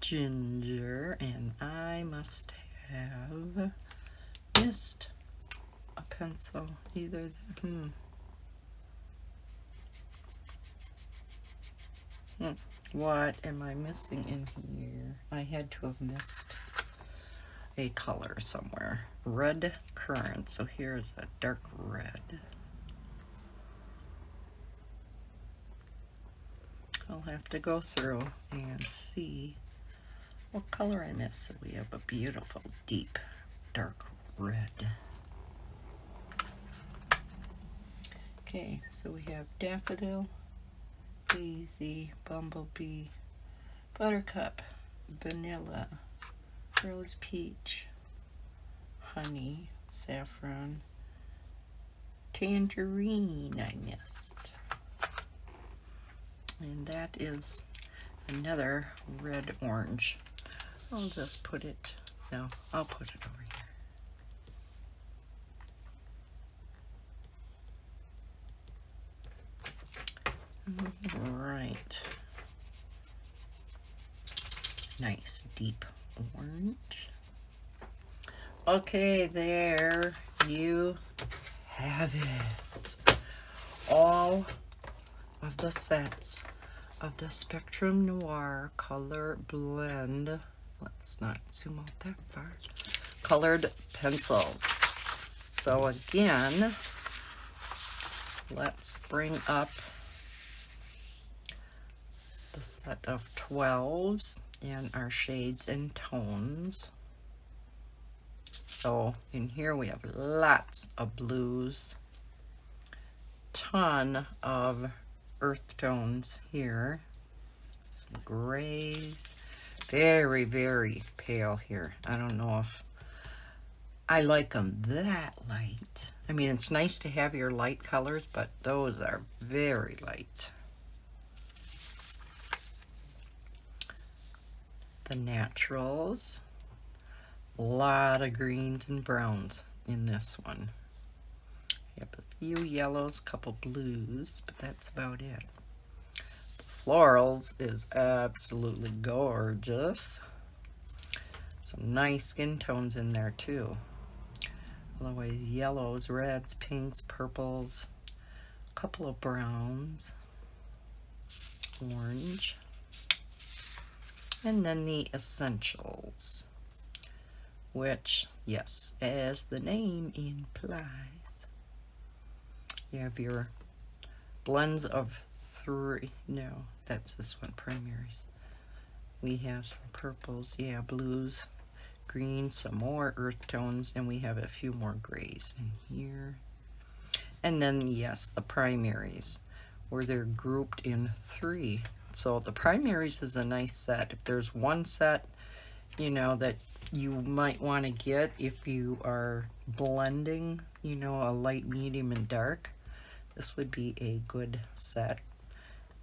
ginger, and I must have missed a pencil. Either What am I missing in here? I had to have missed a color somewhere. Red currant. So here's a dark red. I'll have to go through and see what color I missed. So we have a beautiful deep dark red. Okay, so we have daffodil, daisy, bumblebee, buttercup, vanilla, rose peach, honey, saffron, tangerine I missed. And that is another red orange. I'll just put it, no, I'll put it over here. All right. Nice deep orange. Okay, there you have it. All of the sets of the Spectrum Noir ColourBlend. Let's not zoom out that far. Colored pencils. So again, let's bring up the set of 12s and our shades and tones. So in here we have lots of blues, ton of earth tones here, some grays, very, very pale here. I don't know if I like them that light. I mean, it's nice to have your light colors, but those are very light. The naturals, a lot of greens and browns in this one. You have a few yellows, couple blues, but that's about it. The florals is absolutely gorgeous. Some nice skin tones in there too. Otherwise, yellows, reds, pinks, purples, a couple of browns, orange, and then the essentials, which, yes, as the name implies, you have your blends of three. No, that's this one, primaries. We have some purples, yeah, blues, greens, some more earth tones, and we have a few more grays in here. And then, yes, the primaries, where they're grouped in three. So the primaries is a nice set. If there's one set, you know, that you might want to get if you are blending, you know, a light, medium, and dark, this would be a good set.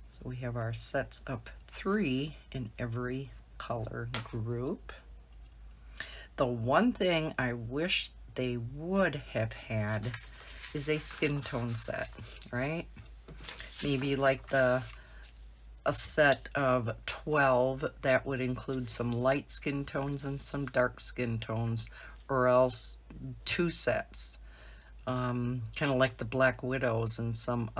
So we have our sets of 3 in every color group. The one thing I wish they would have had is a skin tone set, right? Maybe like a set of 12 that would include some light skin tones and some dark skin tones, or else 2 sets, kind of like the Black Widows and some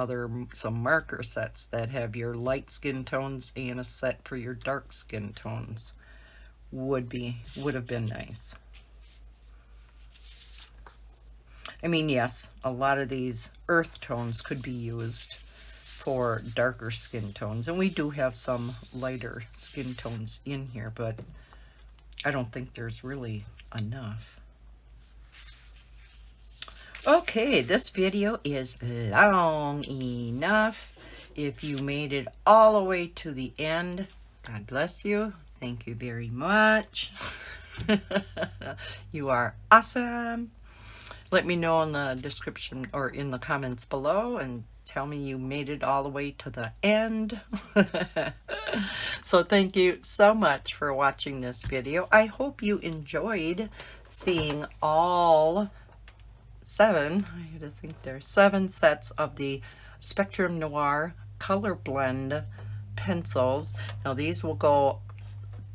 marker sets that have your light skin tones and a set for your dark skin tones. Would have been nice. I mean, yes, a lot of these earth tones could be used for darker skin tones, and we do have some lighter skin tones in here, but I don't think there's really enough. Okay, this video is long enough. If you made it all the way to the end, God bless you. Thank you very much. You are awesome. Let me know in the description or in the comments below and tell me you made it all the way to the end. So thank you so much for watching this video. I hope you enjoyed seeing all 7, I had to think there's 7 sets of the Spectrum Noir ColourBlend pencils. Now these will go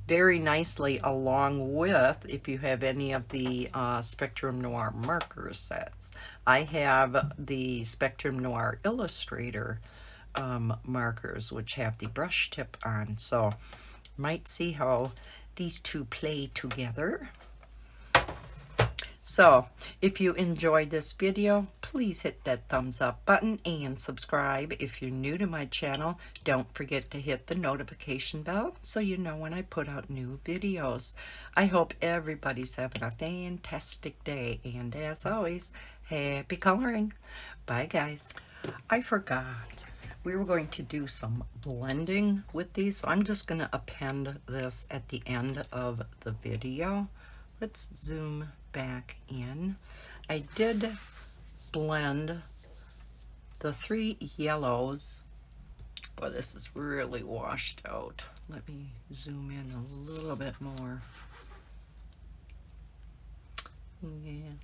very nicely along with if you have any of the Spectrum Noir marker sets. I have the Spectrum Noir Illustrator markers, which have the brush tip on, so might see how these two play together. So if you enjoyed this video, please hit that thumbs up button and subscribe. If you're new to my channel, don't forget to hit the notification bell so you know when I put out new videos. I hope everybody's having a fantastic day, and as always, happy coloring. Bye guys. I forgot we were going to do some blending with these, so I'm just going to append this at the end of the video. Let's zoom back in. I did blend the 3 yellows. Boy, this is really washed out. Let me zoom in a little bit more. Yeah.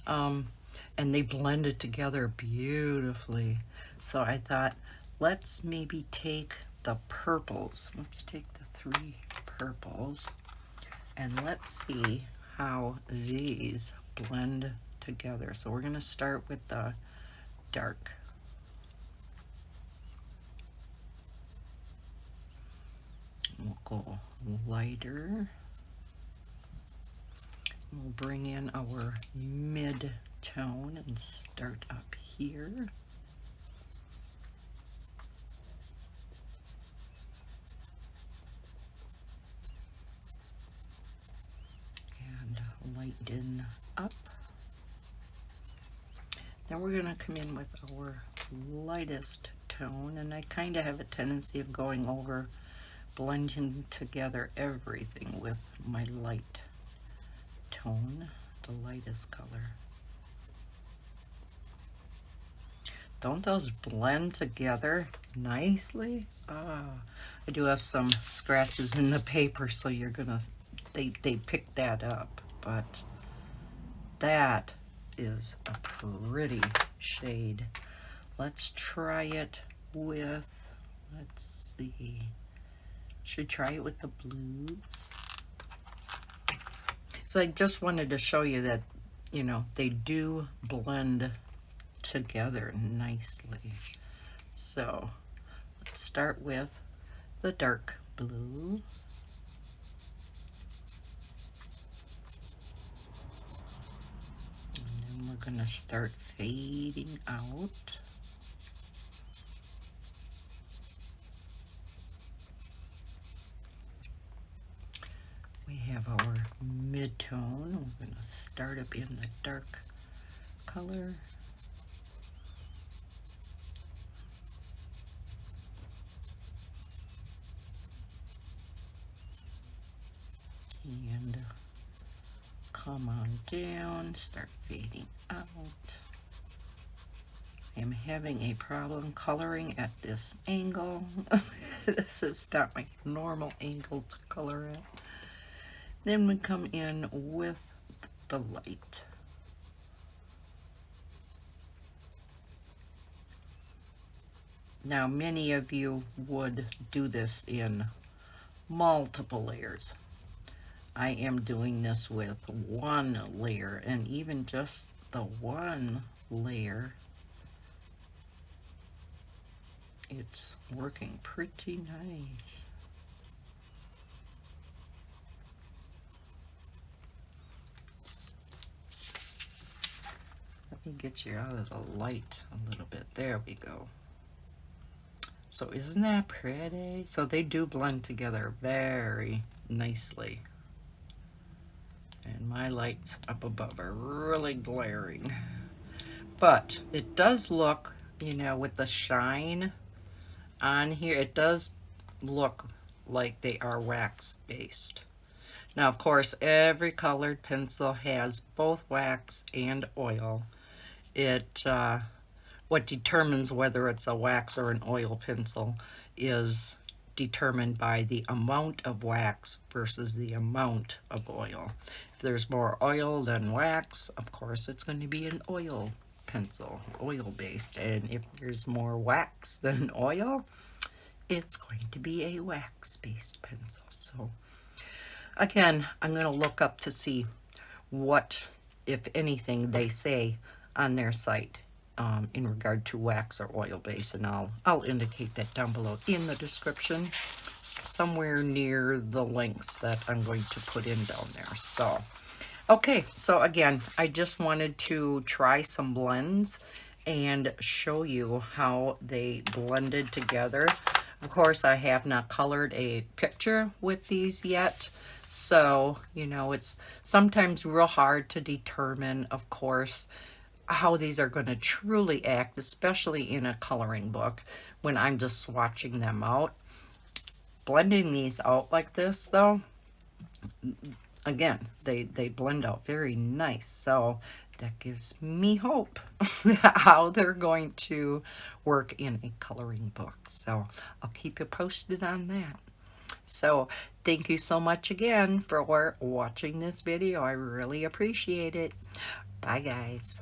And they blended together beautifully. So I thought, let's maybe take the purples. Let's take the 3 purples and let's see how these blend together. So we're going to start with the dark. We'll go lighter. We'll bring in our mid-tone and start up here. And lighten up. Then we're going to come in with our lightest tone, and I kind of have a tendency of going over, blending together everything with my light tone, the lightest color. Don't those blend together nicely? I do have some scratches in the paper, so you're gonna, they pick that up, but that is a pretty shade. Let's try it with, let's see, should we try it with the blues? So I just wanted to show you that, you know, they do blend together nicely. So let's start with the dark blue. And then we're going to start fading out. We have our mid-tone. We're going to start up in the dark color. And come on down, start fading out. I'm having a problem coloring at this angle. This is not my normal angle to color at. Then we come in with the light. Now, many of you would do this in multiple layers. I am doing this with one layer, and even just the one layer, it's working pretty nice. Let me get you out of the light a little bit. There we go. So isn't that pretty? So they do blend together very nicely. And my lights up above are really glaring. But it does look, you know, with the shine on here, it does look like they are wax based. Now, of course, every colored pencil has both wax and oil. What determines whether it's a wax or an oil pencil is determined by the amount of wax versus the amount of oil. If there's more oil than wax, of course, it's going to be an oil pencil, oil-based. And if there's more wax than oil, it's going to be a wax-based pencil. So again, I'm going to look up to see what, if anything, they say on their site in regard to wax or oil base, and I'll indicate that down below in the description, somewhere near the links that I'm going to put in down there. So okay, so again, I just wanted to try some blends and show you how they blended together. Of course, I have not colored a picture with these yet, so you know, it's sometimes real hard to determine, of course, how these are going to truly act, especially in a coloring book when I'm just swatching them out. Blending these out like this, though, again, they blend out very nice. So that gives me hope how they're going to work in a coloring book. So I'll keep you posted on that. So thank you so much again for watching this video. I really appreciate it. Bye, guys.